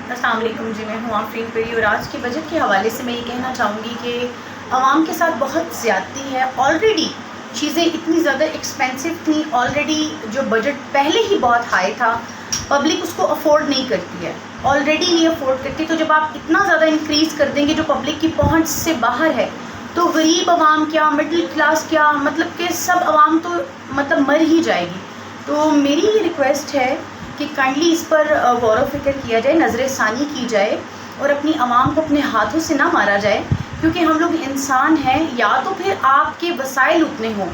السلام علیکم جی، میں ہوں آفرین پری اور آج کے بجٹ کے حوالے سے میں یہ کہنا چاہوں گی کہ عوام کے ساتھ بہت زیادتی ہے. آلریڈی چیزیں اتنی زیادہ ایکسپینسو تھیں، آلریڈی جو بجٹ پہلے ہی بہت ہائی تھا، پبلک اس کو افورڈ نہیں کرتی ہے، آلریڈی نہیں افورڈ کرتی. تو جب آپ اتنا زیادہ انکریز کر دیں گے جو پبلک کی پہنچ سے باہر ہے، تو غریب عوام کیا، مڈل کلاس کیا، مطلب کہ سب عوام تو مر ہی جائے گی. تو میری یہ ریکویسٹ ہے کہ کائنڈلی اس پر غور و فکر کیا جائے، نظر ثانی کی جائے اور اپنی عوام کو اپنے ہاتھوں سے نہ مارا جائے، کیونکہ ہم لوگ انسان ہیں. یا تو پھر آپ کے وسائل اتنے ہوں،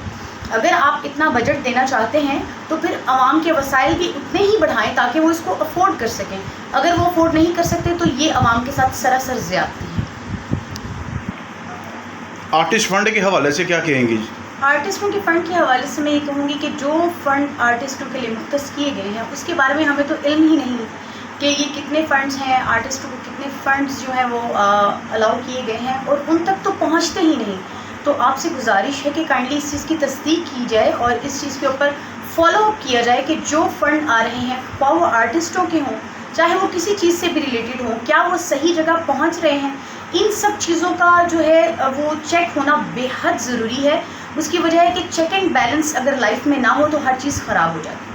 اگر آپ اتنا بجٹ دینا چاہتے ہیں تو پھر عوام کے وسائل بھی اتنے ہی بڑھائیں تاکہ وہ اس کو افورڈ کر سکیں. اگر وہ افورڈ نہیں کر سکتے تو یہ عوام کے ساتھ سراسر زیادتی ہے. آرٹسٹ فنڈ کے حوالے سے کیا کہیں گی؟ آرٹسٹوں کے فنڈ کے حوالے سے میں یہ کہوں گی کہ جو فنڈ آرٹسٹوں کے لیے مختص کیے گئے ہیں اس کے بارے میں ہمیں تو علم ہی نہیں کہ یہ کتنے فنڈز ہیں، آرٹسٹوں کو کتنے فنڈز جو ہیں وہ الاؤ کیے گئے ہیں اور ان تک تو پہنچتے ہی نہیں. تو آپ سے گزارش ہے کہ کائنڈلی اس چیز کی تصدیق کی جائے اور اس چیز کے اوپر فالو اپ کیا جائے کہ جو فنڈ آ رہے ہیں خواہ وہ آرٹسٹوں کے ہوں، چاہے وہ کسی چیز سے بھی ریلیٹڈ ہوں، کیا وہ صحیح جگہ پہنچ رہے ہیں. ان سب چیزوں کا جو ہے وہ چیک ہونا بے حد ضروری ہے. اس کی وجہ ہے کہ چیک اینڈ بیلنس اگر لائف میں نہ ہو تو ہر چیز خراب ہو جاتی ہے.